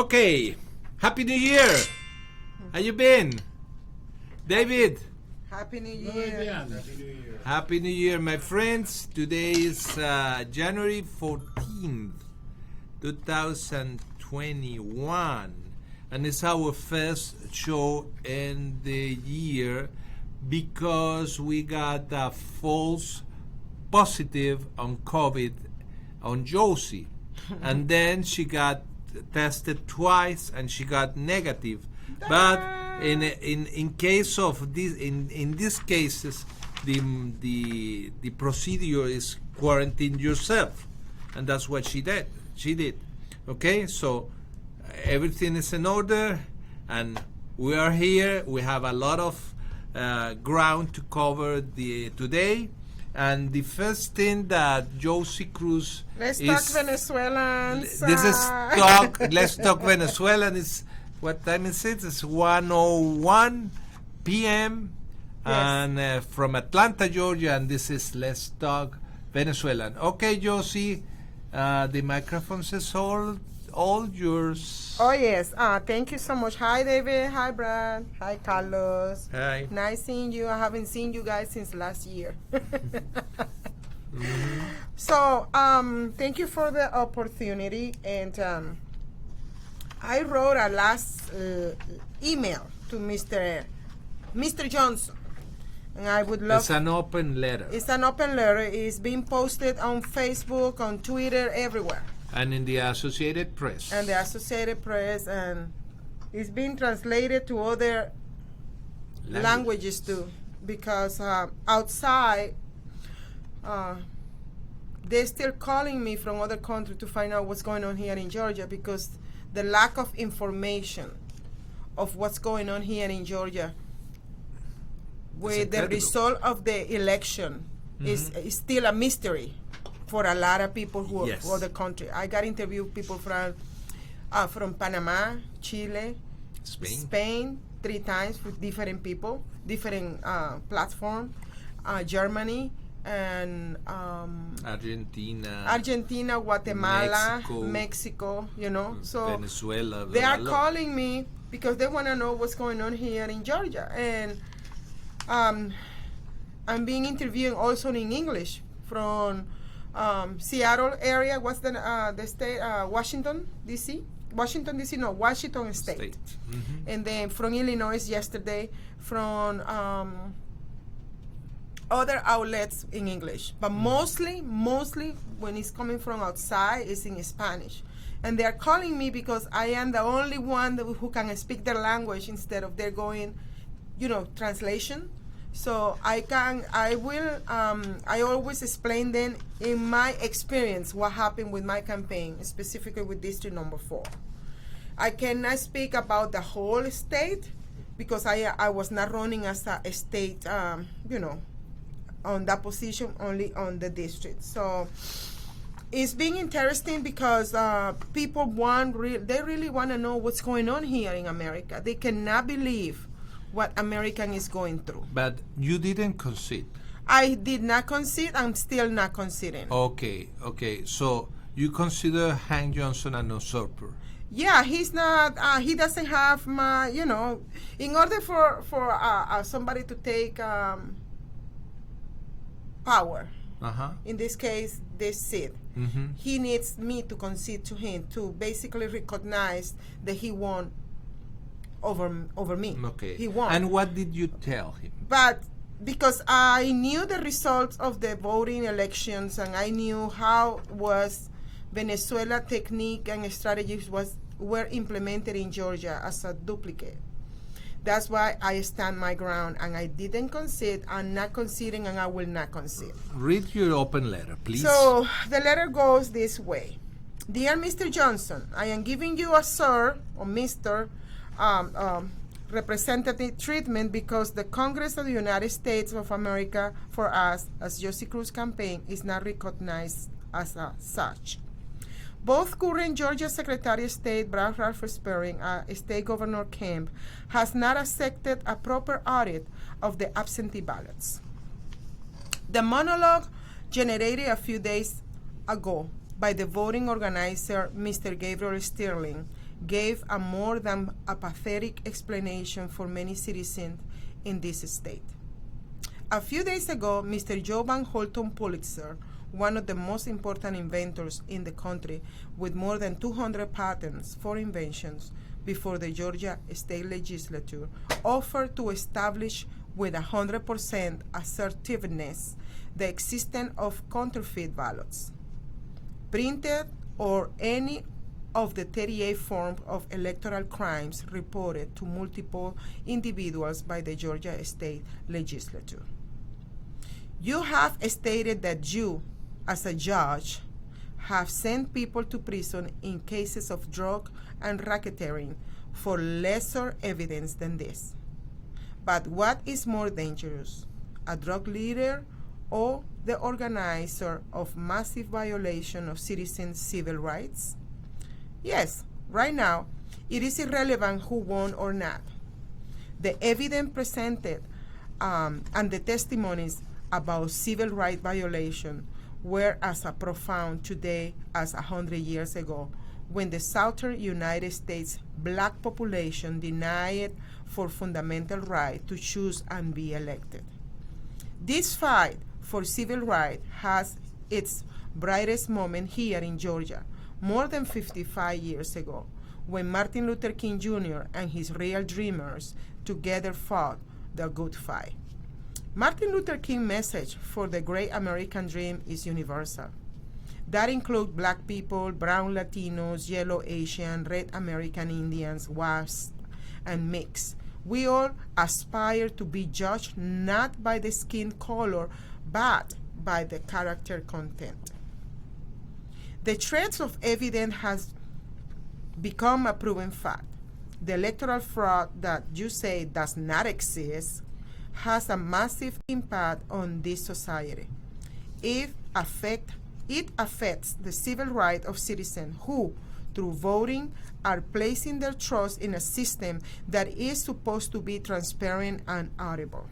Okay, Happy New Year. How you been, David? Happy New Year. Happy New Year, my friends. Today is January 14th, 2021, and it's our first show in the year because we got a false positive on COVID on Johsie, and then she got tested twice and she got negative. But in case of this, in these cases, the procedure is quarantine yourself, and that's what she did. Okay, so everything is in order, and we are here. We have a lot of ground to cover today. And the first thing that Johsie Cruz Let's talk Venezuelan. This is Let's talk Venezuelan. It's what time is it? It's 1:01 p.m. Yes. and from Atlanta, Georgia. And this is Let's Talk Venezuelan. Okay, Johsie, the microphone is all yours. Oh yes. Thank you so much. Hi David. Hi Brad. Hi Carlos. Hi. Nice seeing you. I haven't seen you guys since last year. So thank you for the opportunity, and I wrote a last email to Mr. Johnson, and I would love. It's an open letter. It's an open letter. It's being posted on Facebook, on Twitter, everywhere. And in the Associated Press. And the Associated Press, and it's being translated to other languages too, because outside they're still calling me from other countries to find out what's going on here in Georgia, because the lack of information of what's going on here in Georgia with the result of the election is still a mystery for a lot of people who are for the country. I got interviewed people from Panama, Chile, Spain 3 times with different people, different platform, Germany, and Argentina, Guatemala, Mexico, you know. So Venezuela. They are calling me because they want to know what's going on here in Georgia, and I'm being interviewed also in English from Seattle area. What's the state? Washington D.C. Washington State. And then from Illinois yesterday, from other outlets in English, but mostly when it's coming from outside, it's in Spanish. And they are calling me because I am the only one who can speak their language instead of they're going, translation. So I always explain then in my experience what happened with my campaign, specifically with District Number 4. I cannot speak about the whole state because I was not running as a state, on that position, only on the district. So it's been interesting because people they really want to know what's going on here in America. They cannot believe what American is going through. But you didn't concede. I did not concede. I'm still not conceding. Okay. So you consider Hank Johnson an usurper? Yeah, he's not. He doesn't have my. In order for somebody to take power, in this case, this seat, he needs me to concede to him to basically recognize that he won over me. Okay. He won. And what did you tell him? But because I knew the results of the voting elections, and I knew how was Venezuela technique and strategies were implemented in Georgia as a duplicate. That's why I stand my ground, and I didn't concede. I'm not conceding, and I will not concede. Read your open letter, please. So the letter goes this way. Dear Mr. Johnson, I am giving you a sir or Mr. Representative treatment because the Congress of the United States of America for us as Johsie Cruz campaign is not recognized as such. Both current Georgia Secretary of State Brad Ralph Spering and State Governor Kemp has not accepted a proper audit of the absentee ballots. The monologue generated a few days ago by the voting organizer, Mr. Gabriel Sterling, gave a more than a pathetic explanation for many citizens in this state. A few days ago, Mr. Jovan Holton Pulitzer, one of the most important inventors in the country with more than 200 patents for inventions before the Georgia State Legislature, offered to establish with 100% assertiveness the existence of counterfeit ballots, printed or any of the 38 forms of electoral crimes reported to multiple individuals by the Georgia State Legislature. You have stated that you, as a judge, have sent people to prison in cases of drug and racketeering for lesser evidence than this. But what is more dangerous, a drug leader or the organizer of massive violation of citizens' civil rights? Yes, right now, it is irrelevant who won or not. The evidence presented and the testimonies about civil rights violation were as profound today as 100 years ago, when the southern United States black population denied for fundamental right to choose and be elected. This fight for civil rights has its brightest moment here in Georgia, more than 55 years ago, when Martin Luther King Jr. and his real dreamers together fought the good fight. Martin Luther King's message for the great American dream is universal. That includes black people, brown Latinos, yellow Asian, red American Indians, whites, and mixed. We all aspire to be judged not by the skin color, but by the character content. The threads of evidence has become a proven fact. The electoral fraud that you say does not exist has a massive impact on this society. It affects the civil rights of citizens who, through voting, are placing their trust in a system that is supposed to be transparent and audible.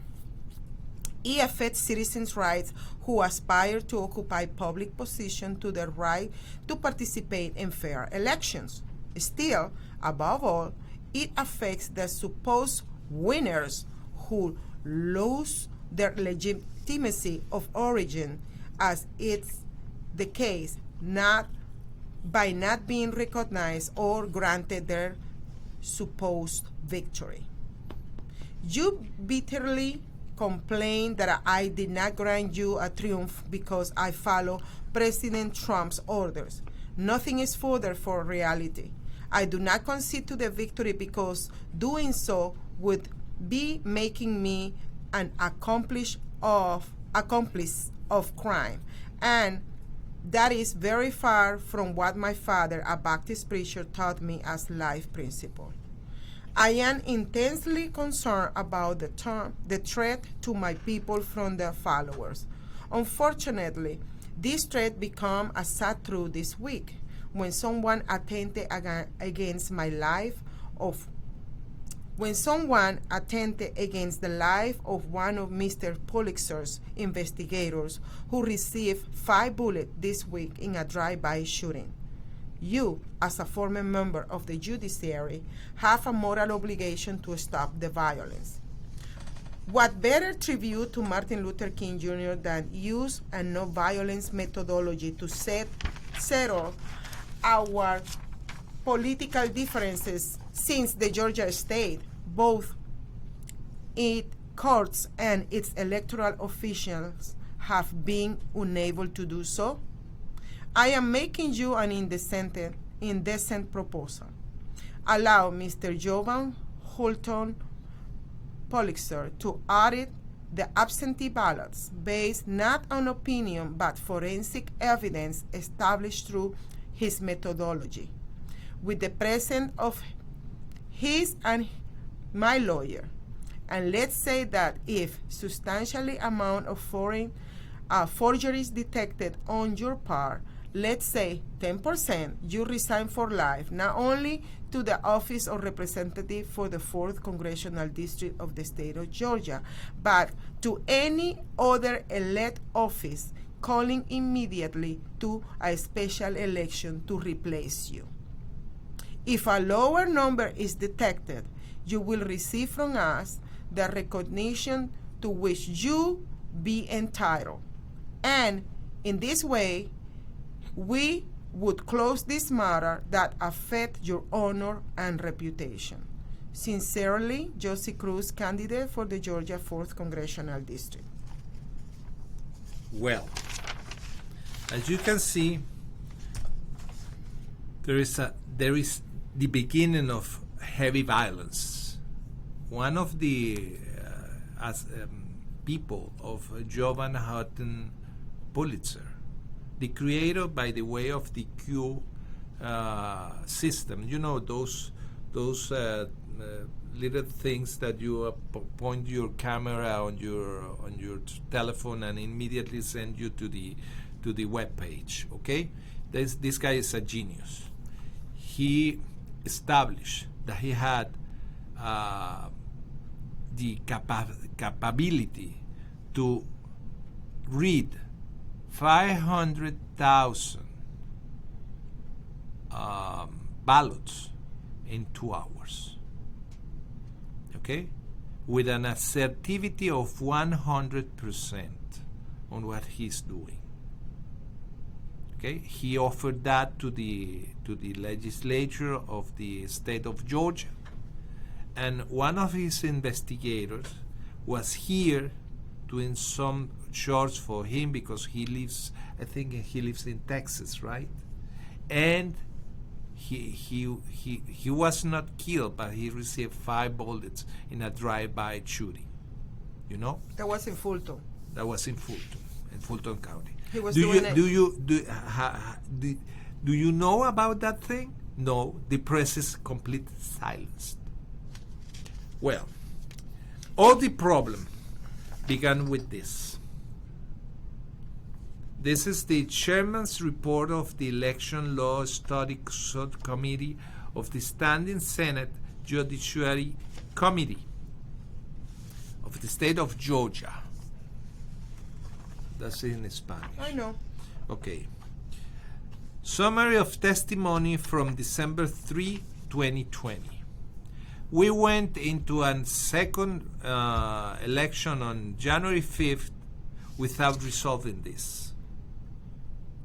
It affects citizens' rights who aspire to occupy public position to the right to participate in fair elections. Still, above all, it affects the supposed winners who lose their legitimacy of origin, as it's the case by not being recognized or granted their supposed victory. You bitterly complain that I did not grant you a triumph because I follow President Trump's orders. Nothing is further from reality. I do not concede to the victory because doing so would be making me an accomplice of crime, and that is very far from what my father, a Baptist preacher, taught me as life principle. I am intensely concerned about the threat to my people from their followers. Unfortunately, this threat became a sad truth this week when someone attempted against the life of one of Mr. Pulitzer's investigators who received 5 bullets this week in a drive-by shooting. You, as a former member of the judiciary, have a moral obligation to stop the violence. What better tribute to Martin Luther King Jr. than use a no-violence methodology to settle our political differences since the Georgia state, both its courts and its electoral officials, have been unable to do so? I am making you an indecent proposal. Allow Mr. Jovan Holton Pulitzer to audit the absentee ballots based not on opinion but forensic evidence established through his methodology, with the presence of his and my lawyer. And let's say that if substantially amount of forgeries detected on your part, let's say 10%, you resign for life, not only to the office of representative for the 4th Congressional District of the state of Georgia, but to any other elect office, calling immediately to a special election to replace you. If a lower number is detected, you will receive from us the recognition to which you be entitled. And in this way, we would close this matter that affect your honor and reputation. Sincerely, Johsie Cruz, candidate for the Georgia 4th Congressional District. Well, as you can see, there is the beginning of heavy violence. One of the people of Jovan Houghton Pulitzer, the creator, by the way, of the Q system. You know, those little things that you point your camera on your telephone and immediately send you to the web page. Okay, this guy is a genius. He established that he had the capability to read 500,000 ballots in 2 hours. Okay? With an assertivity of 100% on what he's doing. Okay? He offered that to the legislature of the state of Georgia. And one of his investigators was here doing some chores for him because he lives, I think he lives in Texas, right? And he was not killed, but he received 5 bullets in a drive-by shooting. You know? That was in Fulton. That was in Fulton County. He was do doing you know about that thing? No, the press is completely silenced. Well, all the problem began with this. This is the chairman's report of the Election Law Study Subcommittee of the Standing Senate Judiciary Committee of the state of Georgia. That's in Spanish. I know. Okay. Summary of testimony from December 3, 2020. We went into a second election on January 5th without resolving this.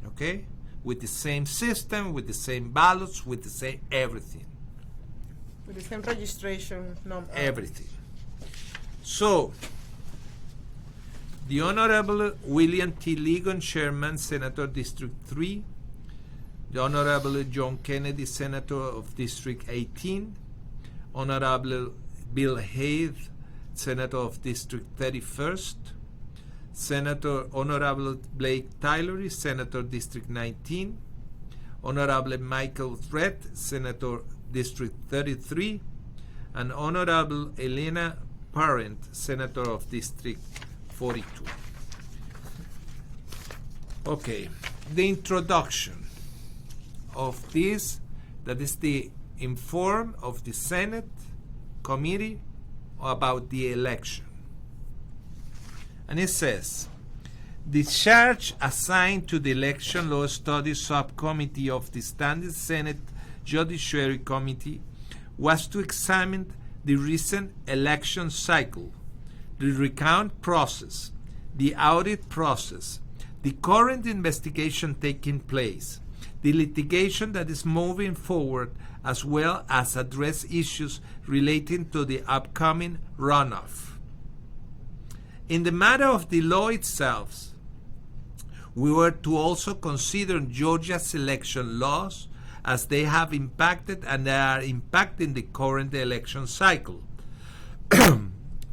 Okay? With the same system, with the same ballots, with the same everything. With the same registration number. Everything. So, the Honorable William T. Ligon, Chairman, Senator District 3. The Honorable John Kennedy, Senator of District 18. Honorable Bill Hayes, Senator of District 31st. Senator Honorable Blake Tylery, Senator District 19. Honorable Michael Threat, Senator District 33. And Honorable Elena Parent, Senator of District 42. Okay, the introduction of this, that is the inform of the Senate committee about the election. And it says, the charge assigned to the Election Law Studies Subcommittee of the Standing Senate Judiciary Committee was to examine the recent election cycle, the recount process, the audit process, the current investigation taking place, the litigation that is moving forward, as well as address issues relating to the upcoming runoff. In the matter of the law itself, we were to also consider Georgia's election laws as they have impacted and they are impacting the current election cycle.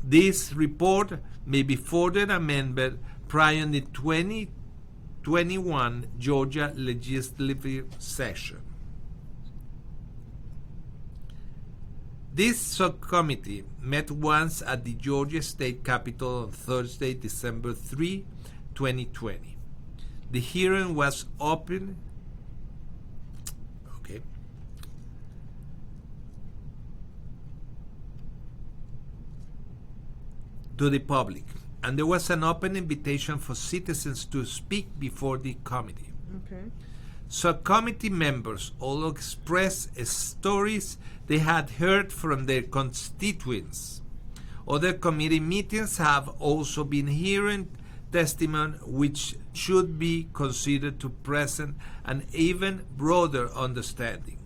This report may be further amended prior to the 2021 Georgia legislative session. This subcommittee met once at the Georgia State Capitol on Thursday, December 3, 2020. The hearing was open to the public, and there was an open invitation for citizens to speak before the committee. Okay. Subcommittee members all expressed stories they had heard from their constituents. Other committee meetings have also been hearing testimony which should be considered to present an even broader understanding.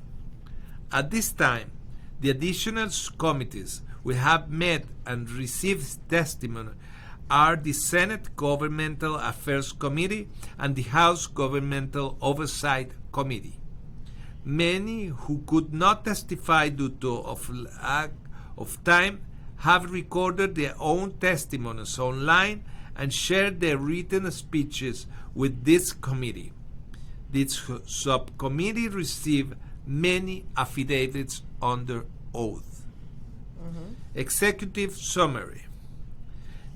At this time, the additional committees we have met and received testimony are the Senate Governmental Affairs Committee and the House Governmental Oversight Committee. Many who could not testify due to lack of time have recorded their own testimonies online and shared their written speeches with this committee. This subcommittee received many affidavits under oath. Executive summary.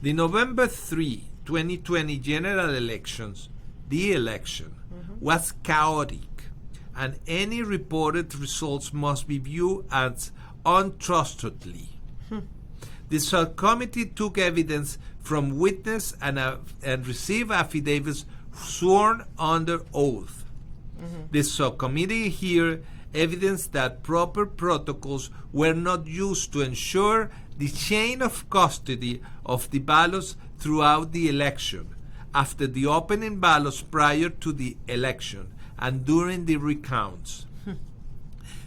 The November 3, 2020 general elections, the election, was chaotic, and any reported results must be viewed as untrustworthy. The subcommittee took evidence from witnesses and received affidavits sworn under oath. The subcommittee heard evidence that proper protocols were not used to ensure the chain of custody of the ballots throughout the election, after the opening ballots prior to the election, and during the recounts.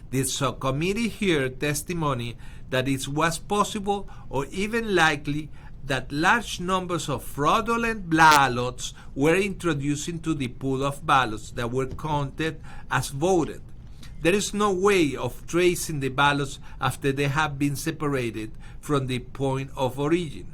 The subcommittee heard testimony that it was possible or even likely that large numbers of fraudulent ballots were introduced into the pool of ballots that were counted as voted. There is no way of tracing the ballots after they have been separated from the point of origin.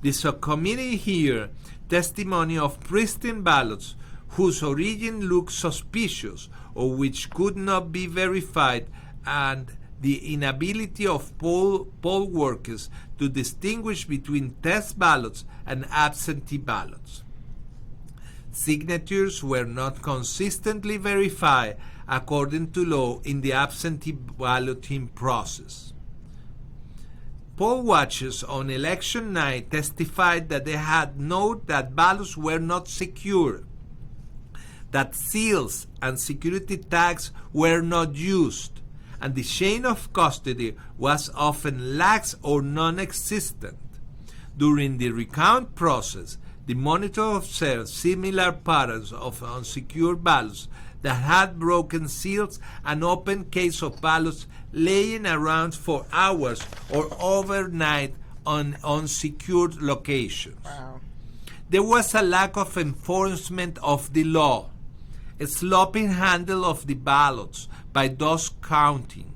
The subcommittee heard testimony of pristine ballots whose origin looked suspicious or which could not be verified, and the inability of poll workers to distinguish between test ballots and absentee ballots. Signatures were not consistently verified according to law in the absentee balloting process. Poll watchers on election night testified that they had noted that ballots were not secure, that seals and security tags were not used, and the chain of custody was often lax or non-existent. During the recount process, the monitor observed similar patterns of unsecured ballots that had broken seals and open case of ballots laying around for hours or overnight on unsecured locations. Wow. There was a lack of enforcement of the law, a sloppy handle of the ballots by those counting,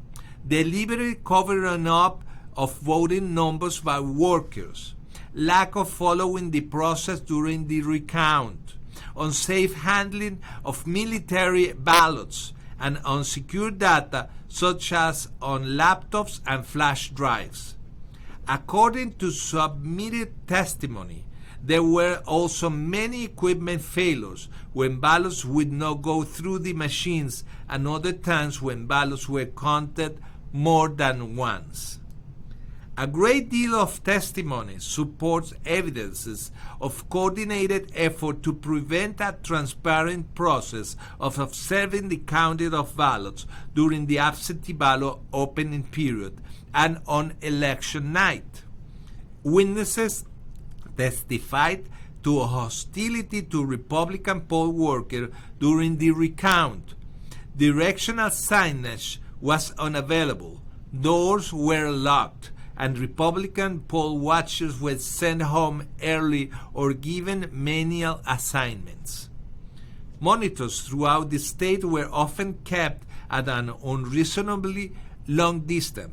deliberate covering up of voting numbers by workers, lack of following the process during the recount, unsafe handling of military ballots, and unsecured data such as on laptops and flash drives. According to submitted testimony, there were also many equipment failures when ballots would not go through the machines, and other times when ballots were counted more than once. A great deal of testimony supports evidences of coordinated effort to prevent a transparent process of observing the counting of ballots during the absentee ballot opening period and on election night. Witnesses testified to hostility to Republican poll workers during the recount. Directional signage was unavailable, doors were locked, and Republican poll watchers were sent home early or given menial assignments. Monitors throughout the state were often kept at an unreasonably long distance.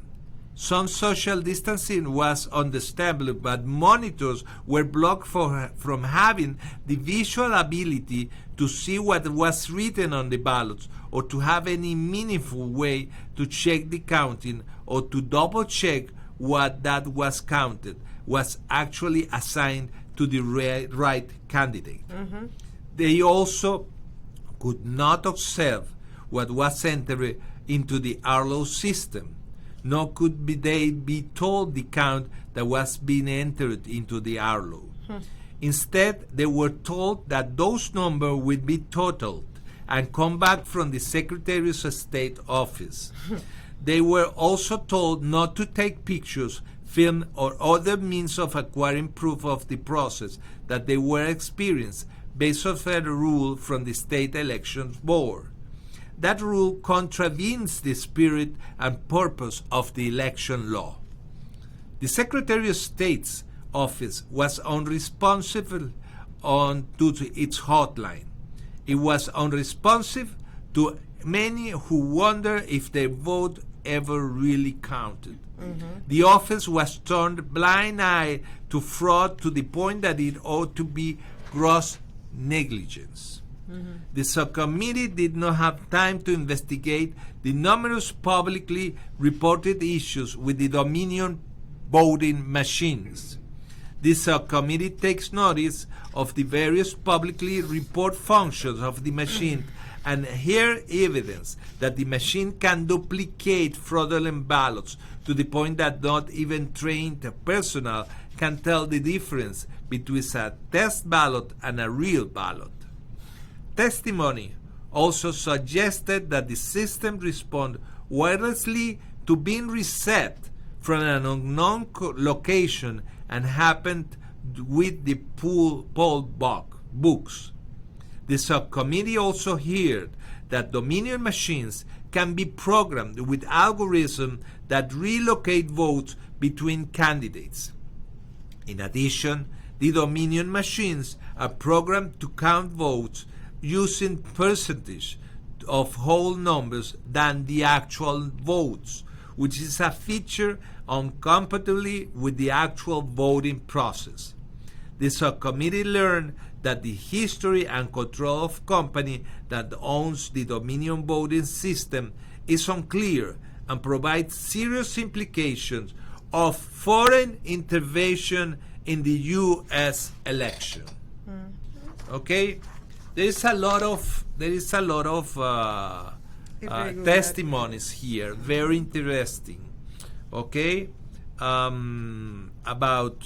Some social distancing was understandable, but monitors were blocked from having the visual ability to see what was written on the ballots or to have any meaningful way to check the counting or to double-check what that was counted was actually assigned to the right candidate. They also could not observe what was entered into the Arlo system, nor could they be told the count that was being entered into the Arlo. Instead, they were told that those numbers would be totaled and come back from the Secretary of State office. They were also told not to take pictures, film, or other means of acquiring proof of the process that they were experienced based on a rule from the State Elections Board. That rule contravenes the spirit and purpose of the election law. The Secretary of State's office was unresponsive to its hotline. It was unresponsive to many who wonder if their vote ever really counted. The office was turned blind eye to fraud to the point that it ought to be gross negligence. The subcommittee did not have time to investigate the numerous publicly reported issues with the Dominion voting machines. The subcommittee takes notice of the various publicly reported functions of the machine and hear evidence that the machine can duplicate fraudulent ballots to the point that not even trained personnel can tell the difference between a test ballot and a real ballot. Testimony also suggested that the system responded wirelessly to being reset from an unknown location and happened with the poll books. The subcommittee also heard that Dominion machines can be programmed with algorithms that relocate votes between candidates. In addition, the Dominion machines are programmed to count votes using percentage of whole numbers than the actual votes, which is a feature incompatible with the actual voting process. The subcommittee learned that the history and control of company that owns the Dominion voting system is unclear and provides serious implications of foreign intervention in the U.S. election. Okay, there is a lot of testimonies here, very interesting. Okay, about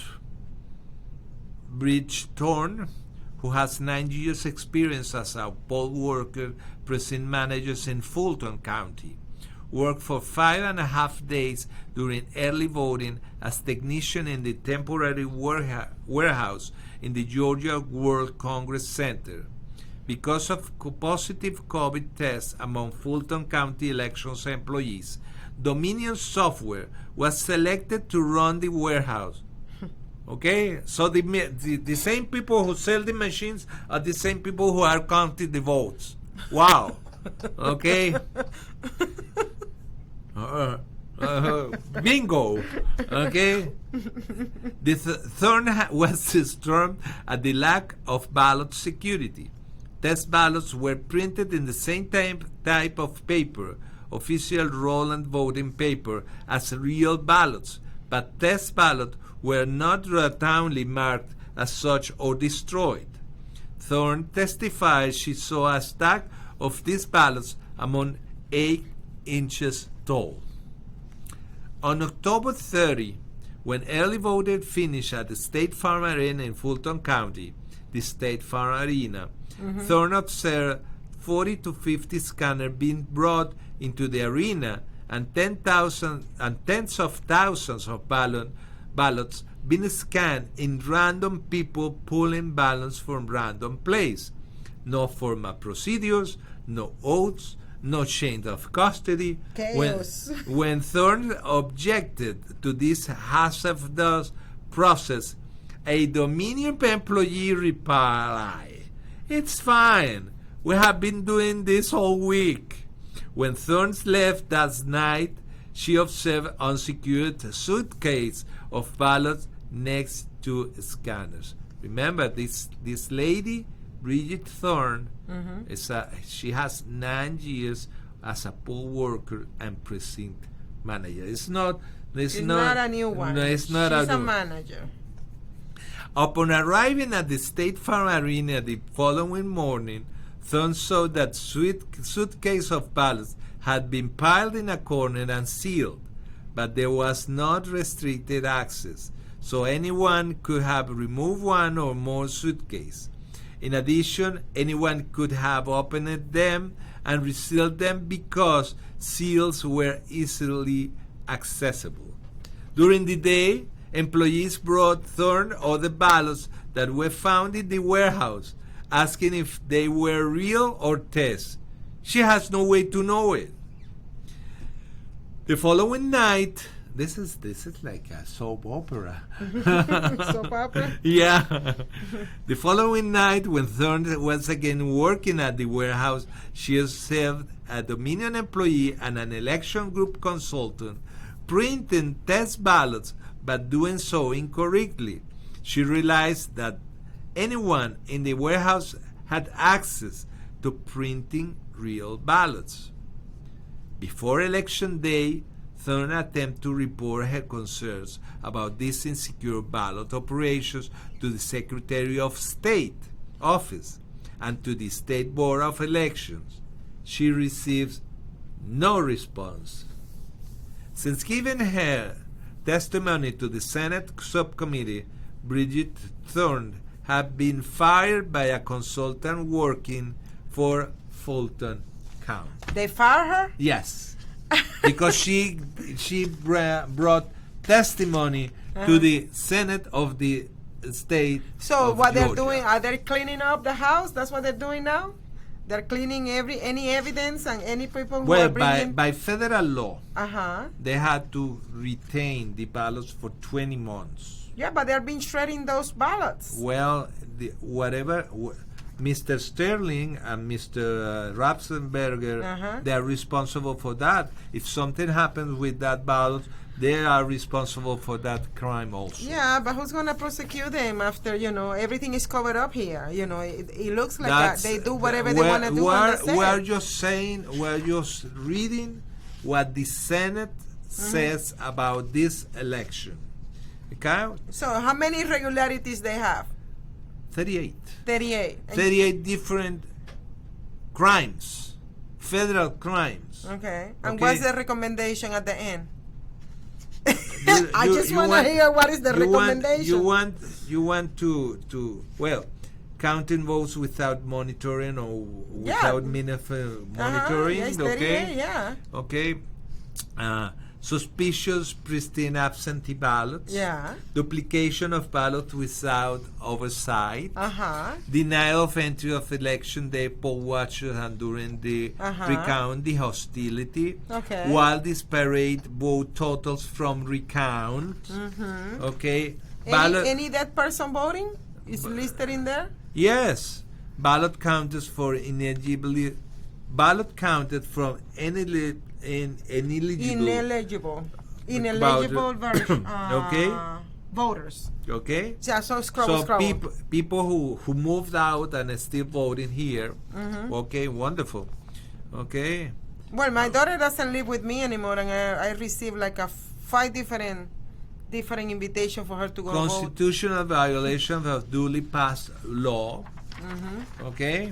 Bridge Thorne, who has 9 years' experience as a poll worker, precinct managers in Fulton County. Worked for 5.5 days during early voting as technician in the temporary warehouse in the Georgia World Congress Center. Because of positive COVID tests among Fulton County elections employees, Dominion software was selected to run the warehouse. Okay, so the same people who sell the machines are the same people who are counting the votes. Wow. Okay. Bingo. Okay. The Thorne was stormed at the lack of ballot security. Test ballots were printed in the same type of paper, official roll and voting paper, as real ballots, but test ballots were not routinely marked as such or destroyed. Thorne testified she saw a stack of these ballots among 8 inches tall. On October 30, when early voting finished at the State Farm Arena in Fulton County, the State Farm Arena, Thorne observed 40 to 50 scanners being brought into the arena and tens of thousands of ballots being scanned in random people pulling ballots from random place. No formal procedures, no oaths, no chain of custody. Chaos. When Thorne objected to this hazardous process, a Dominion employee replied, "It's fine. We have been doing this all week." When Thorne left that night, she observed unsecured suitcase of ballots next to scanners. Remember, this lady, Bridget Thorne, she has 9 years as a poll worker and precinct manager. It's not a new one. No, it's not. She's a manager. Upon arriving at the State Farm Arena the following morning, Thorne saw that suitcase of ballots had been piled in a corner and sealed, but there was not restricted access, so anyone could have removed one or more suitcases. In addition, anyone could have opened them and resealed them because seals were easily accessible. During the day, employees brought Thorne other ballots that were found in the warehouse, asking if they were real or tests. She has no way to know it. The following night, this is like a soap opera. Soap opera? Yeah. The following night, when Thorne was again working at the warehouse, she observed a Dominion employee and an election group consultant printing test ballots, but doing so incorrectly. She realized that anyone in the warehouse had access to printing real ballots. Before Election Day, Thorne attempted to report her concerns about these insecure ballot operations to the Secretary of State office and to the State Board of Elections. She receives no response. Since giving her testimony to the Senate subcommittee, Bridget Thorne had been fired by a consultant working for Fulton County. They fire her? Yes, because she brought testimony to the Senate of the state. So of what they're Georgia. doing? Are they cleaning up the house? That's what they're doing now. They're cleaning any evidence and any people who Well, are bringing. by federal law, Uh-huh. they had to retain the ballots for 20 months. Yeah, but they're been shredding those ballots. Well, Mr. Sterling and Mr. Rapsenberger, they are responsible for that. If something happens with that ballot, they are responsible for that crime also. Yeah, but who's gonna prosecute them after everything is covered up here? It looks like they do whatever they want to do. We're just saying, we're just reading what the Senate says about this election. Okay? So how many irregularities they have? 38. 38. 38 different crimes, federal crimes. Okay. And Okay. what's the recommendation at the end? I You- just you want to want- hear what is the recommendation. You want to counting votes without monitoring or without meaningful monitoring. Yeah, it's Okay. 38, yeah. Okay. Suspicious pristine absentee ballots. Yeah. Duplication of ballots without oversight. Denial of entry of election day poll watchers and during the recount, the hostility. Okay. While disparate vote totals from recount. Okay. Any dead person voting is listed in there? Yes. Ballot counters for ineligibility. Ballot counted from ineligible. Ineligible version. Okay. Voters. Okay. Yeah, so scroll. People who moved out and are still voting here. Okay, wonderful. Okay. Well, my daughter doesn't live with me anymore, and I received like 5 different invitations for her to go vote. Constitutional violation of duly passed law. Okay.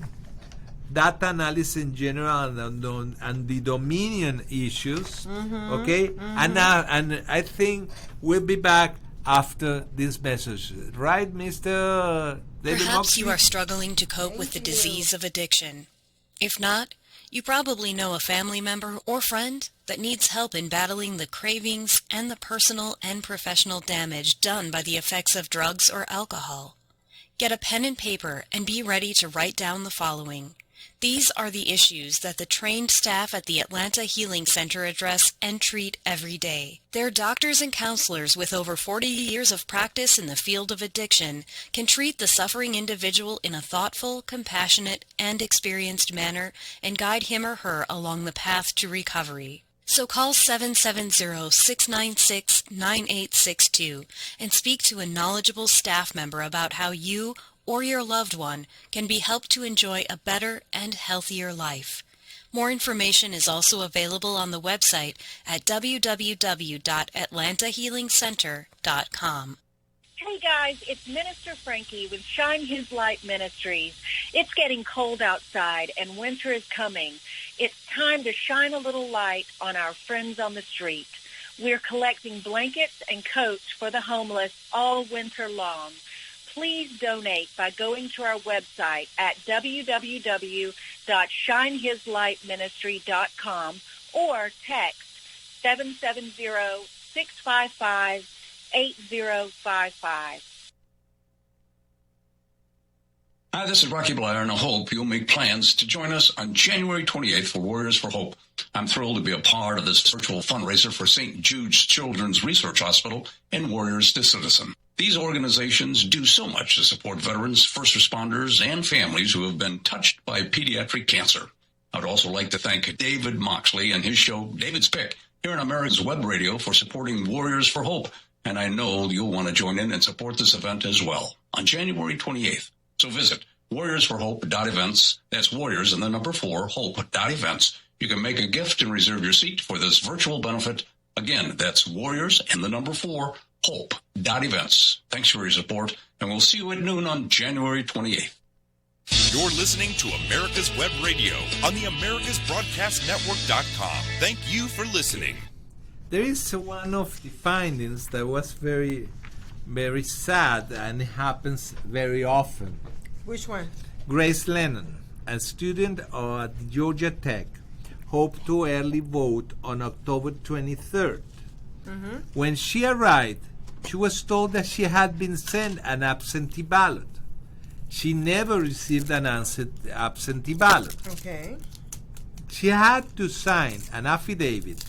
Data analysis in general and the Dominion issues. Okay. And I think we'll be back after this message. Right, Mr. David Perhaps Moxley? you are struggling to cope with the disease of addiction. If not, you probably know a family member or friend that needs help in battling the cravings and the personal and professional damage done by the effects of drugs or alcohol. Get a pen and paper and be ready to write down the following. These are the issues that the trained staff at the Atlanta Healing Center address and treat every day. Their doctors and counselors with over 40 years of practice in the field of addiction can treat the suffering individual in a thoughtful, compassionate, and experienced manner and guide him or her along the path to recovery. So call 770-696-9862 and speak to a knowledgeable staff member about how you or your loved one can be helped to enjoy a better and healthier life. More information is also available on the website at www.atlantahealingcenter.com. Hey guys, it's Minister Frankie with Shine His Light Ministries. It's getting cold outside and winter is coming. It's time to shine a little light on our friends on the street. We're collecting blankets and coats for the homeless all winter long. please donate by going to our website at www.shinehislightministry.com or text 770-655-8055. Hi, this is Rocky Blair, and I hope you'll make plans to join us on January 28th for Warriors for Hope. I'm thrilled to be a part of this virtual fundraiser for St. Jude's Children's Research Hospital and Warriors to Citizen. These organizations do so much to support veterans, first responders, and families who have been touched by pediatric cancer. I would also like to thank David Moxley and his show, David's Pick, here on America's Web Radio for supporting Warriors for Hope. And I know you'll want to join in and support this event as well on January 28th. So visit warriorsforhope.events. That's warriors and the number 4, hope.events. You can make a gift and reserve your seat for this virtual benefit. Again, that's warriors and the number 4, hope.events. Thanks for your support, and we'll see you at noon on January 28th. You're listening to America's Web Radio on the AmericasBroadcastNetwork.com. Thank you for listening. There is one of the findings that was very, very sad, and it happens very often. Which one? Grace Lennon, a student at Georgia Tech, hoped to early vote on October 23rd. Mm-hmm. When she arrived, she was told that she had been sent an absentee ballot. She never received an absentee ballot. Okay. She had to sign an affidavit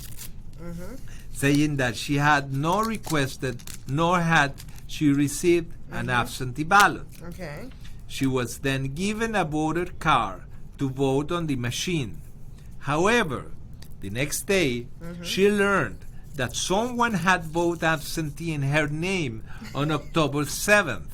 saying that she had not requested nor had she received an absentee ballot. Okay. She was then given a voter card to vote on the machine. However, the next day, she learned that someone had voted absentee in her name on October 7th.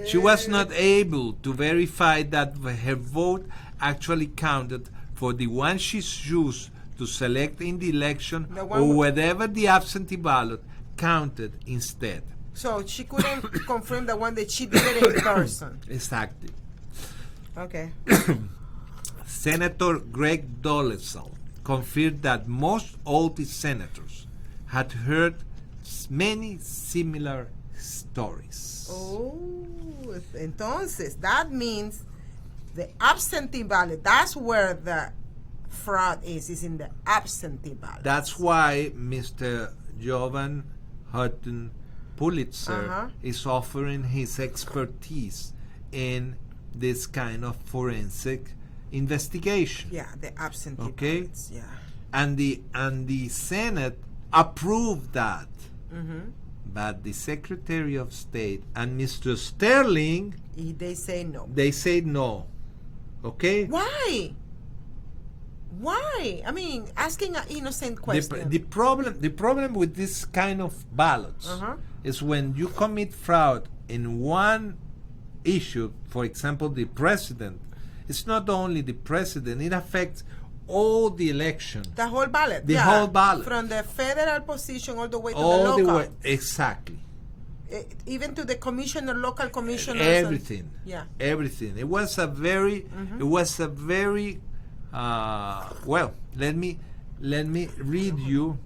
She was not able to verify that her vote actually counted for the one she chose to select in the election, or whatever the absentee ballot counted instead. So she couldn't confirm the one that she did it in person. Exactly. Okay. Senator Greg Dolezal confirmed that most of the senators had heard many similar stories. Oh, entonces that means the absentee ballot, that's where the fraud is in the absentee ballot. That's why Mr. Jovan Hutton Pulitzer is offering his expertise in this kind of forensic investigation. Yeah, the absentee ballots. Yeah. And the Senate approved that. But the Secretary of State and Mr. Sterling, they say no. They say no. Okay? Why? I mean, asking an innocent question. The problem with this kind of ballots is when you commit fraud in one issue, for example, the president. It's not only the president, it affects all the election. The whole ballot. The whole ballot. From the federal position all the way to all the local. way, exactly. Even to the commissioner, local commissioners. Everything. Yeah. Everything. It was a very well, let me read you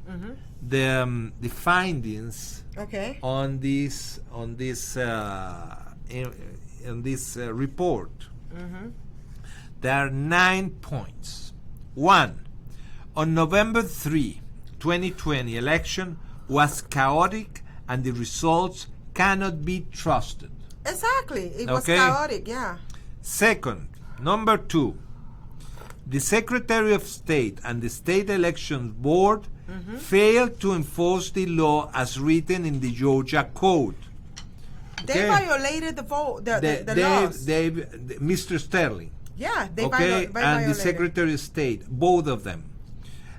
the findings on this report. There are 9 points. 1. On November 3, 2020 election was chaotic and the results cannot be trusted. Exactly. It was chaotic, yeah. Second, number 2, the Secretary of State and the State Elections Board failed to enforce the law as written in the Georgia Code. They violated the laws. Mr. Sterling. Yeah, they and violated. the Secretary of State, both of them.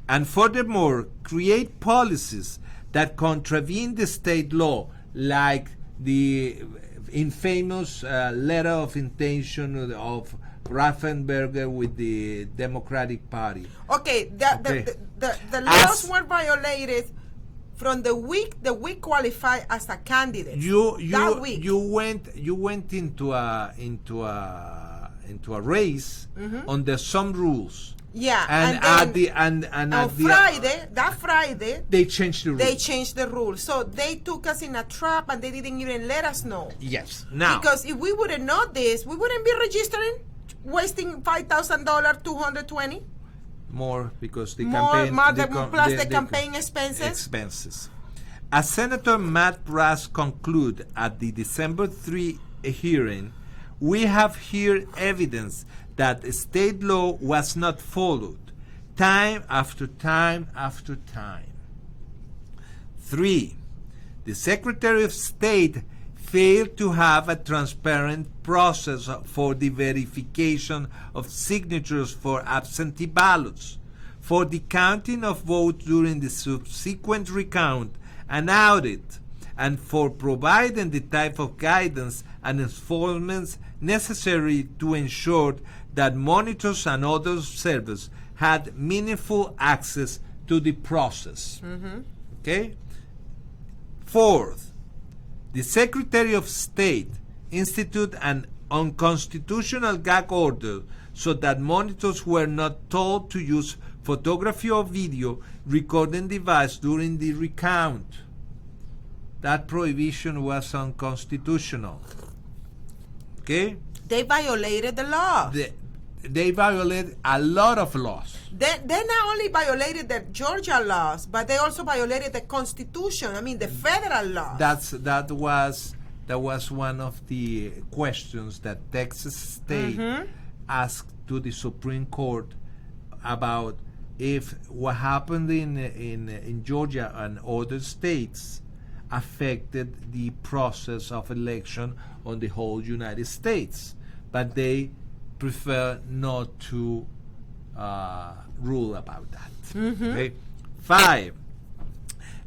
And furthermore, create policies that contravene the state law, like the infamous letter of intention of Raffensperger with the Democratic Party. The laws were violated from the week qualified as a candidate. You went into a a race under some rules. Yeah, And on Friday, that Friday, they changed the rules. they changed the rules. So they took us in a trap, and they didn't even let us know. Yes. Now, Because if we wouldn't know this, we wouldn't be registering, wasting $5,000, $220 more because the more, campaign plus the campaign expenses. As Senator Matt Brass concluded at the December 3 hearing, we have here evidence that state law was not followed time after time after time. 3. The Secretary of State failed to have a transparent process for the verification of signatures for absentee ballots, for the counting of votes during the subsequent recount and audit, and for providing the type of guidance and enforcement necessary to ensure that monitors and other observers had meaningful access to the process. Okay? Fourth, the Secretary of State instituted an unconstitutional gag order so that monitors were not told to use photography or video recording device during the recount. That prohibition was unconstitutional. Okay? They violated the law. They violated a lot of laws. They not only violated the Georgia laws, but they also violated the Constitution. I mean, the federal laws. That was one of the questions that Texas State asked to the Supreme Court about if what happened in Georgia and other states affected the process of election on the whole United States, but they prefer not to rule about that. Okay? 5.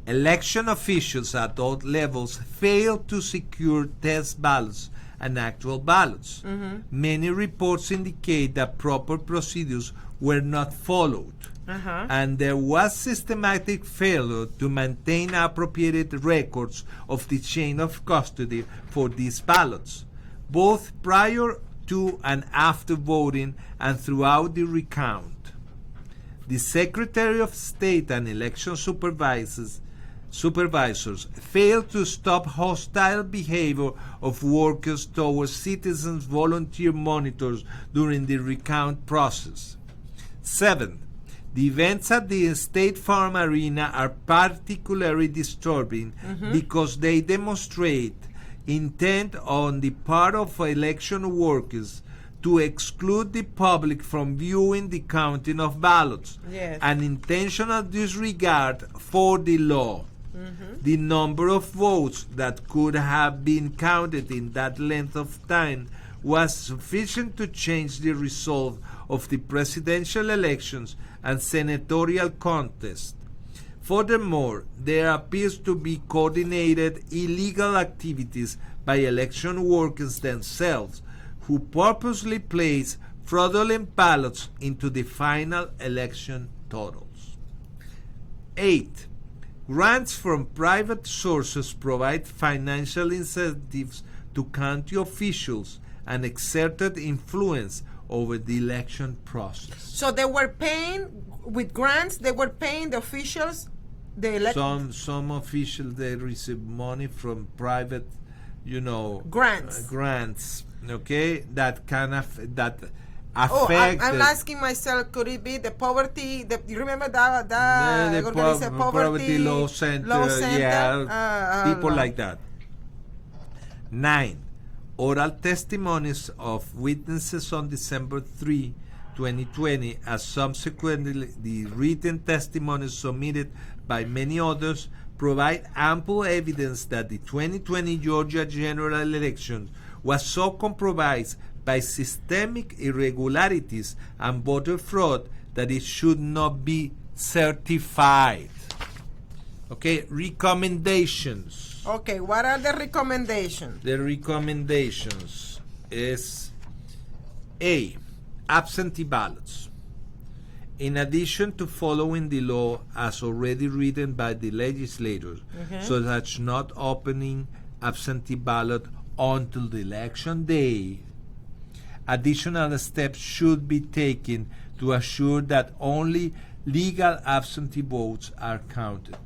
Election officials at all levels failed to secure test ballots and actual ballots. Many reports indicate that proper procedures were not followed, and there was systematic failure to maintain appropriate records of the chain of custody for these ballots, both prior to and after voting and throughout the recount. The Secretary of State and election supervisors failed to stop hostile behavior of workers towards citizens volunteer monitors during the recount process. 7. The events at the State Farm Arena are particularly disturbing because they demonstrate intent on the part of election workers to exclude the public from viewing the counting of ballots, an intentional disregard for the law. The number of votes that could have been counted in that length of time was sufficient to change the result of the presidential elections and senatorial contest. Furthermore, there appears to be coordinated illegal activities by election workers themselves who purposely place fraudulent ballots into the final election totals. 8. Grants from private sources provide financial incentives to county officials and exerted influence over the election process. So they were paying with grants. They were paying the officials. Some officials, they receive money from private, grants. Okay, that kind of affect. I'm asking myself, could it be the poverty? You remember that poverty law center? People like that. 9. Oral testimonies of witnesses on December 3, 2020, as subsequently the written testimonies submitted by many others, provide ample evidence that the 2020 Georgia general election was so compromised by systemic irregularities and voter fraud that it should not be certified. Okay, recommendations. Okay, what are the recommendations? The recommendations is A. Absentee ballots. In addition to following the law as already written by the legislators, so as not opening absentee ballot until the election day, additional steps should be taken to assure that only legal absentee votes are counted.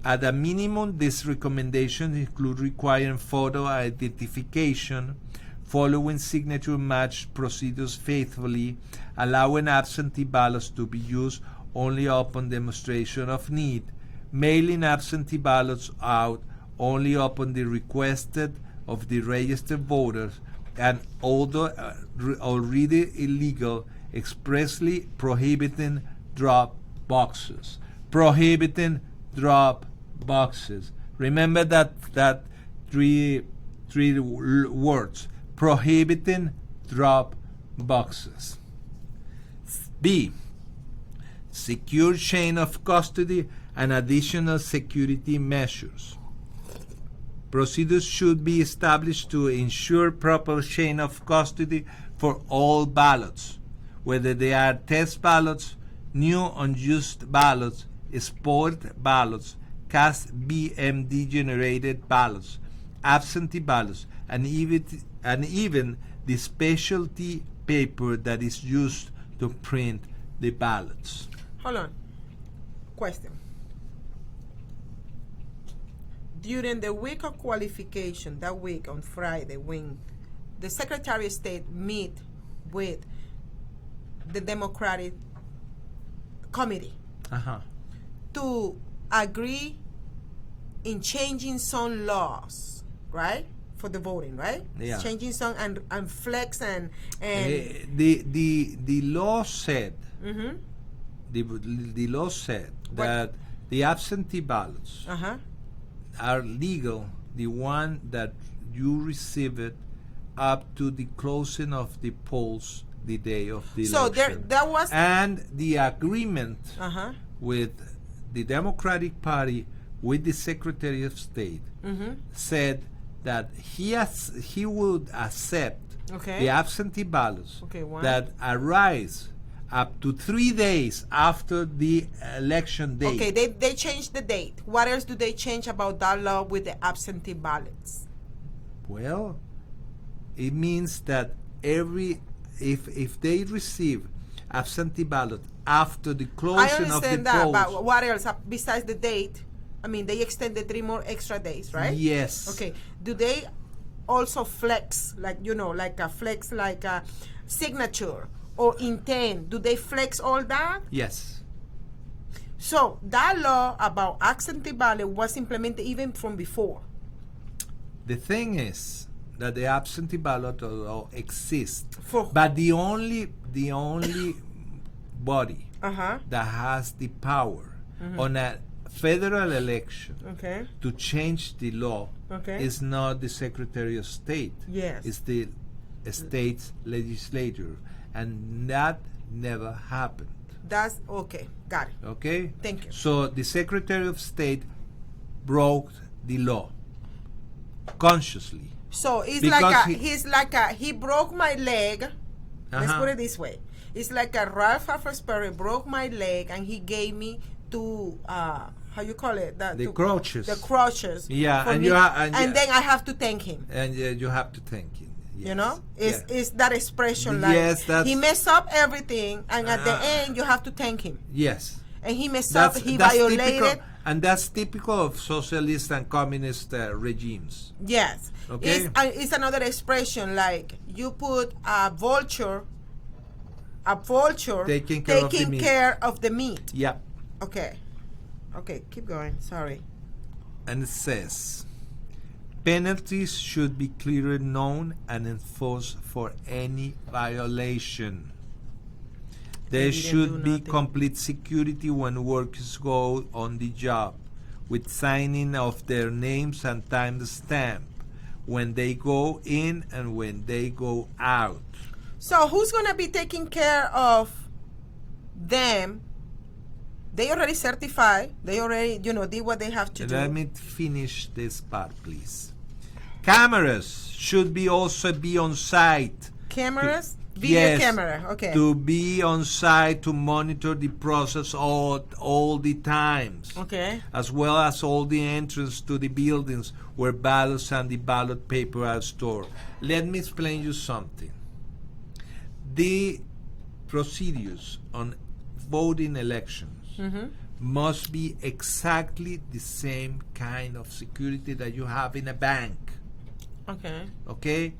At a minimum, these recommendations include requiring photo identification, following signature match procedures faithfully, allowing absentee ballots to be used only upon demonstration of need, mailing absentee ballots out only upon the requested of the registered voters, and although already illegal, expressly prohibiting drop boxes. Prohibiting drop boxes. Remember that three words. Prohibiting drop boxes. B. Secure chain of custody and additional security measures. Procedures should be established to ensure proper chain of custody for all ballots, whether they are test ballots, new unused ballots, spoiled ballots, cast BMD generated ballots, absentee ballots, and even the specialty paper that is used to print the ballots. Hold on. Question. During the week of qualification, that week on Friday, when the Secretary of State meet with the Democratic Committee to agree in changing some laws, right? For the voting, right? Yeah. Changing some and flex and the law said the law said that the absentee ballots are legal, the one that you receive it up to the closing of the polls the day of the election. There was and the agreement with the Democratic Party with the Secretary of State said that he would accept the absentee ballots that arise up to 3 days after the election date. Okay, they changed the date. What else do they change about that law with the absentee ballots? Well, it means that if they receive absentee ballot after the closing of the polls. I understand that, but what else besides the date? I mean, they extended 3 more extra days, right? Yes. Okay. Do they also flex, like a signature or intent? Do they flex all that? Yes. So that law about absentee ballot was implemented even from before. The thing is that the absentee ballot law exists, For but the only body that has the power on a federal election to change the law is not the Secretary of State. Yes. It's the state's legislature, and that never happened. That's okay. Got it. Okay? Thank you. So the Secretary of State broke the law consciously. So it's Because he broke my leg. Let's put it this way. It's like a Ralph Harper broke my leg and he gave me two how you call it? The crutches. The crutches. Yeah, and and then I have to thank him. And you have to thank him. Yes. You know, it's that expression Yes, like he messed up everything, and at the end you have to thank him. Yes. And he messed up. He violated. Typical, and that's typical of socialist and communist regimes. Yes. Okay. It's another expression like you put a vulture taking care of the meat. Yeah. Okay. Okay, keep going. Sorry. And it says, penalties should be clearly known and enforced for any violation. There should be complete security when workers go on the job, with signing of their names and time stamp when they go in and when they go out. So who's going to be taking care of them? They already certified. They already, did what they have to do. Let me finish this part, please. Cameras should also be on site. Cameras? Video camera, okay. To be on site to monitor the process all the times. Okay. As well as all the entrance to the buildings where ballots and the ballot paper are stored. Let me explain you something. the procedures on voting elections must be exactly the same kind of security that you have in a bank. Okay,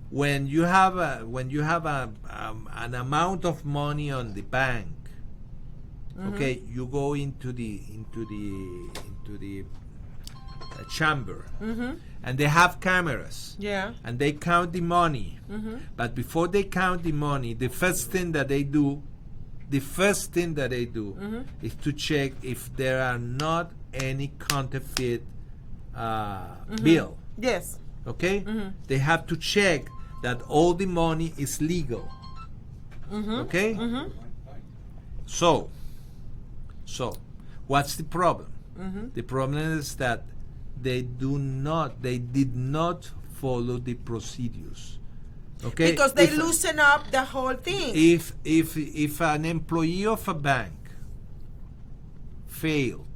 when you have an amount of money on the bank, okay, you go into the chamber, and they have cameras, and they count the money. But before they count the money, the first thing that they do is to check if there are not any counterfeit bill. Yes. Okay, they have to check that all the money is legal. Okay, so what's the problem? The problem is that they did not follow the procedures. Okay, Because they loosen up the whole thing. If an employee of a bank failed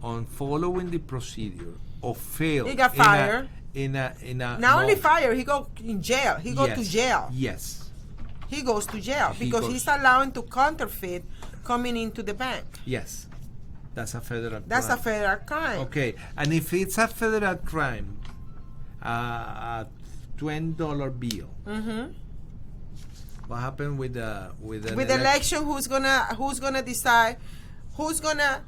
on following the procedure or failed, He got fired. Not only fired, he go in jail. He go to jail. Yes. He goes to jail He because goes- he's allowing to counterfeit coming into the bank. Yes. That's a federal That's crime. a federal crime. Okay, and if it's a federal crime, a $20 bill. What happened with the With the election, who's gonna decide? Who's gonna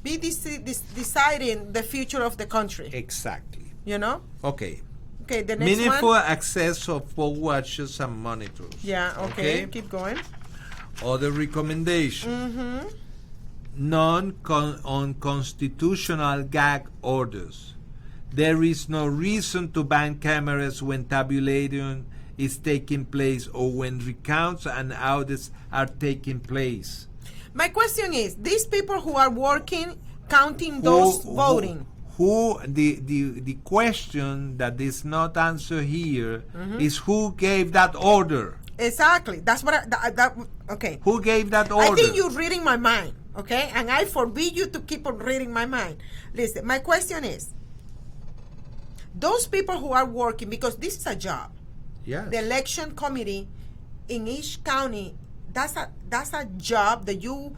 be deciding the future of the country? Exactly. You know? Okay. Okay. The next Meaningful one. access of poll watchers and monitors. Yeah. Okay. Keep going. Other recommendation. Non-unconstitutional gag orders. There is no reason to ban cameras when tabulation is taking place or when recounts and audits are taking place. My question is: these people who are working, counting those voting. The question that is not answered here is who gave that order? Exactly. That's what. Okay. Who gave that order? I think you're reading my mind. Okay, and I forbid you to keep on reading my mind. Listen, my question is: those people who are working, because this is a job. Yes. The election committee in each county, that's a job that you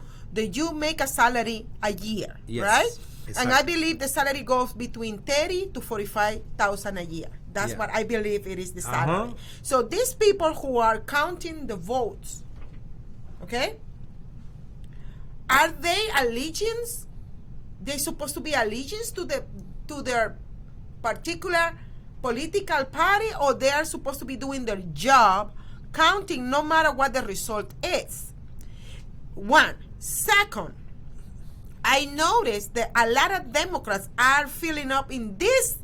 make a salary a year, Yes, right? exactly. And I believe the salary goes between $30,000 to $45,000 a year. That's Yeah. what I believe it is the salary. So these people who are counting the votes, okay, are they allegiance? They supposed to be allegiance to their particular political party, or they are supposed to be doing their job, counting no matter what the result is? One. Second, I noticed that a lot of Democrats are filling up in this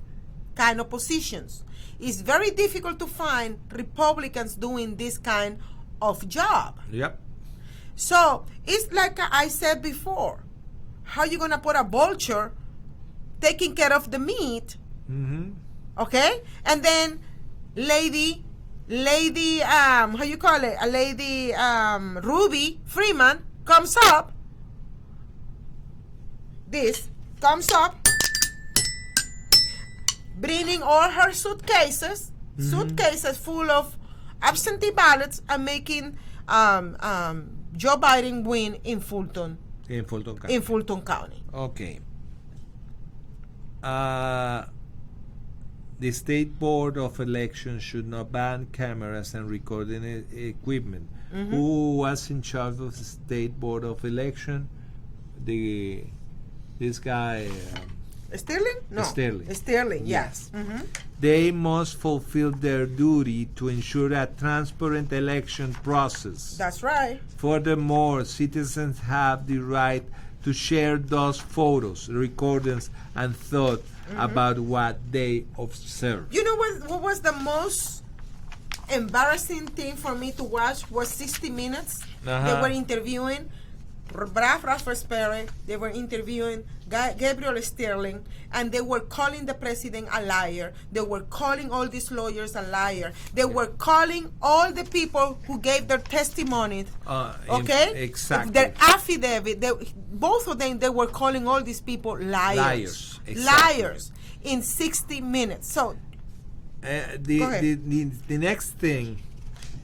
kind of positions. It's very difficult to find Republicans doing this kind of job. Yep. So it's like I said before, how you gonna put a vulture taking care of the meat, okay? And then lady, how you call it? A lady, Ruby Freeman comes up. This comes up, bringing all her suitcases full of absentee ballots, and making Joe Biden win in Fulton. In Fulton County. In Fulton County. Okay. The State Board of Elections should not ban cameras and recording equipment. Who was in charge of the State Board of Election? This guy. Sterling? No. Sterling. Sterling, yes. They must fulfill their duty to ensure a transparent election process. That's right. Furthermore, citizens have the right to share those photos, recordings, and thoughts about what they observe. You know what was the most embarrassing thing for me to watch was 60 Minutes. They were interviewing Brad Raffensperry, they were interviewing Gabriel Sterling, and they were calling the president a liar. They were calling all these lawyers a liar. They were calling all the people who gave their testimony, exactly. their affidavit. Both of them, they were calling all these people liars. Exactly. Liars in 60 Minutes. So, the next thing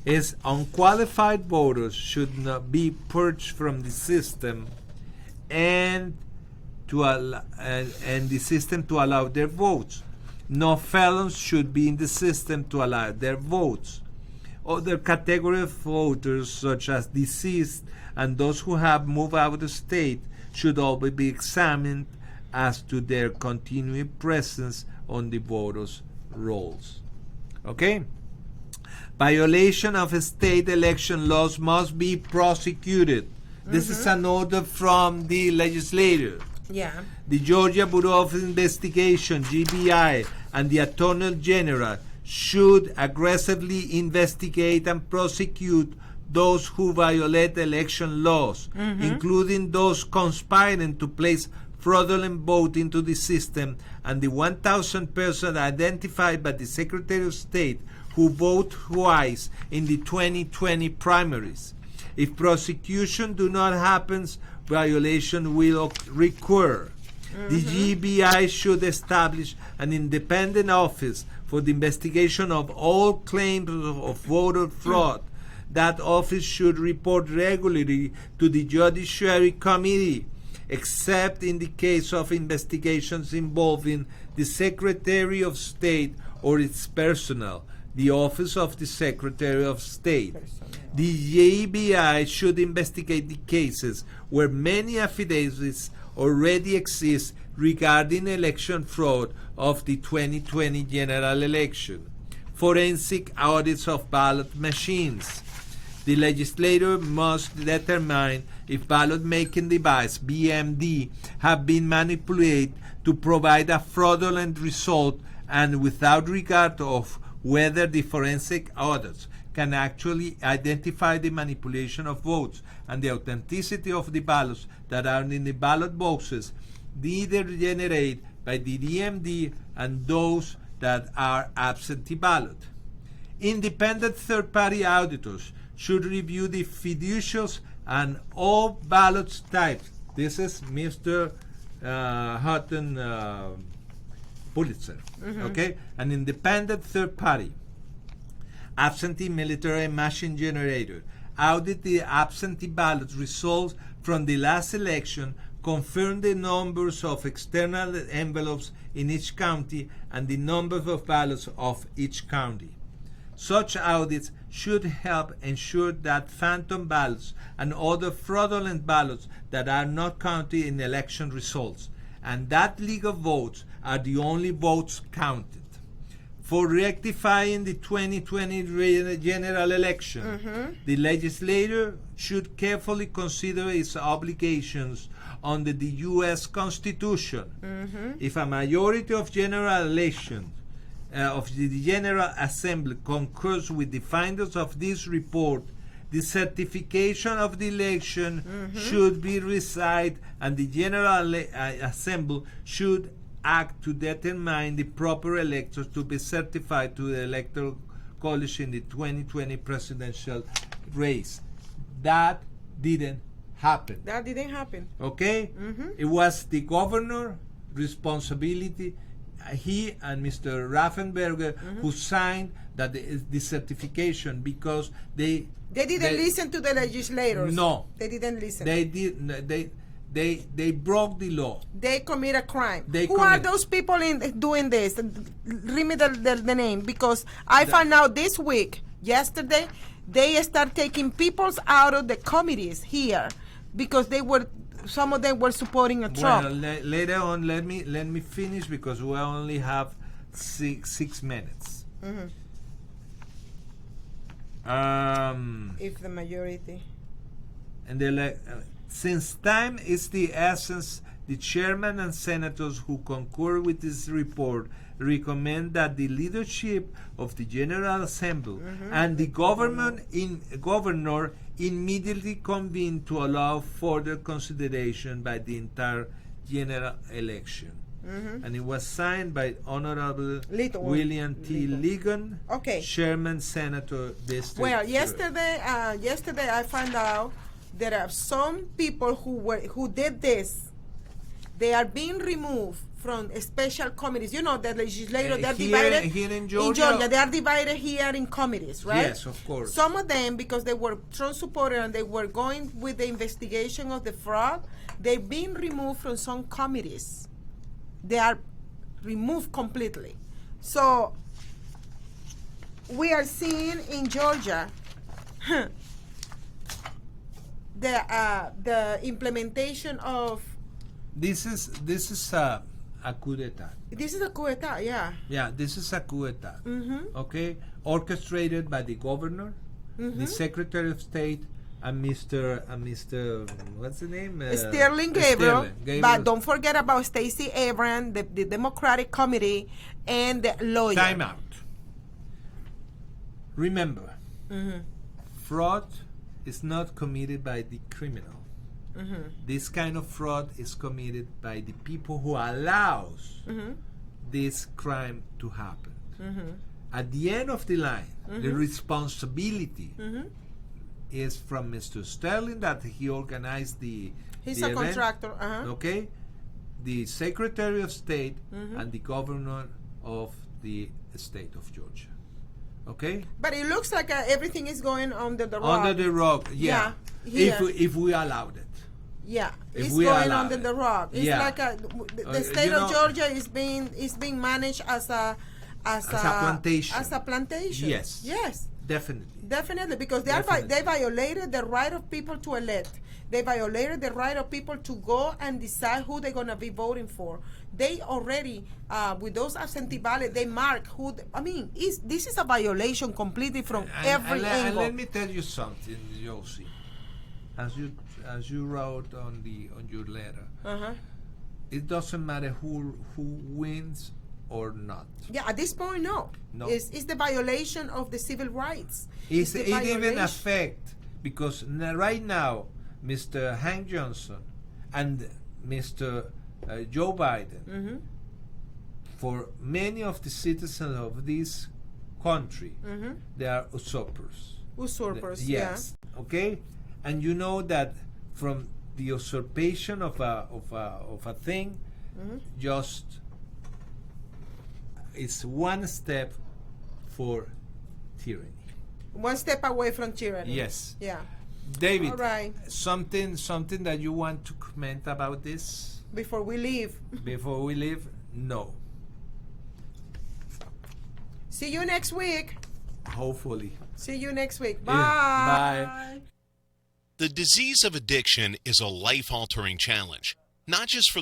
is unqualified voters should not be purged from the system and the system to allow their votes. No felons should be in the system to allow their votes. Other category of voters, such as deceased and those who have moved out of state, should always be examined as to their continuing presence on the voters' rolls. Okay? Violation of state election laws must be prosecuted. This is an order from the legislature. Yeah. The Georgia Bureau of Investigation, GBI, and the Attorney General should aggressively investigate and prosecute those who violate election laws, including those conspiring to place fraudulent vote into the system, and the 1,000 persons identified by the Secretary of State who vote twice in the 2020 primaries. If prosecution do not happen, violation will recur. The GBI should establish an independent office for the investigation of all claims of voter fraud. That office should report regularly to the Judiciary Committee, except in the case of investigations involving the Secretary of State or its personnel, the Office of the Secretary of State. The GBI should investigate the cases where many affidavits already exist regarding election fraud of the 2020 general election. Forensic audits of ballot machines. The legislator must determine if ballot-making device, BMD, have been manipulated to provide a fraudulent result, and without regard of whether the forensic audits can actually identify the manipulation of votes and the authenticity of the ballots that are in the ballot boxes, neither generated by the DMD and those that are absentee ballot. Independent third-party auditors should review the fiducials and all ballots types. This is Mr. Hutton Pulitzer. Okay? An independent third party. Absentee military machine generator. Audit the absentee ballot results from the last election, confirm the numbers of external envelopes in each county and the number of ballots of each county. Such audits should help ensure that phantom ballots and other fraudulent ballots that are not counted in election results, and that legal votes are the only votes counted. For rectifying the 2020 general election, the legislature should carefully consider its obligations under the U.S. Constitution. If a majority of general elections of the General Assembly concurs with the findings of this report, the certification of the election should be recited, and the General Assembly should act to determine the proper electors to be certified to the Electoral College in the 2020 presidential race. That didn't happen. That didn't happen. Okay? It was the governor's responsibility. He and Mr. Raffenberger who signed that the certification, because they didn't listen to the legislators. No, they didn't listen. They broke the law. They commit a crime. Who are those people doing this? Read me the name, because I found out this week, yesterday, they start taking people out of the committees here because some of them were supporting a Trump. Well, later on, let me finish, because we only have six minutes. If the majority. And since time is the essence, the chairman and senators who concur with this report recommend that the leadership of the General Assembly and the governor immediately convene to allow further consideration by the entire general election. And it was signed by Honorable William T. Ligon, Chairman, Senator, District. Well, yesterday I found out there are some people who did this. they are being removed from special committees. You know, the legislators, they're divided. Here in Georgia? They are divided here in committees, right? Yes, of course. Some of them, because they were Trump supporters and they were going with the investigation of the fraud, they've been removed from some committees. They are removed completely. So we are seeing in Georgia the implementation of. This is a coup d'etat. This is a coup d'etat, yeah. Yeah, this is a coup d'etat. Mm-hmm. Okay, orchestrated by the governor, the Secretary of State, and Mr. What's the name? Sterling Gabriel. Gabriel. But don't forget about Stacey Abrams, the Democratic Committee, and the lawyer. Time out. Remember, fraud is not committed by the criminal. This kind of fraud is committed by the people who allows this crime to happen. At the end of the line, the responsibility is from Mr. Sterling, that he organized the He's the a event, contractor. okay, the Secretary of State and the Governor of the state of Georgia. Okay? But it looks like everything is going under the rug. Under the rug, yeah. Yeah, If we allowed it. Yeah, If it's we going allow under it. the rug. It's Yeah. like the state you of know- Georgia is being managed as a plantation. As a plantation. Yes. Yes. Definitely. Definitely, because they violated the right of people to elect. They violated the right of people to go and decide who they're going to be voting for. They already, with those absentee ballots, they mark who. This is a violation completely from every and angle. let me tell you something, Josie. As you wrote on your letter, it doesn't matter who wins or not. Yeah, at this point, no. No. It's the violation of the civil rights. It the even violation. affect, because right now, Mr. Hank Johnson and Mr. Joe Biden, for many of the citizens of this country, they are usurpers. Usurpers, Yes. Okay, and you know that from the usurpation of a thing, just it's one step for tyranny. One step away from tyranny. Yes. Yeah. David, All right. something that you want to comment about this Before we leave. before we leave? No. See you next week. Hopefully. See you next week. Bye. Yeah, bye. The disease of addiction is a life-altering challenge, not just for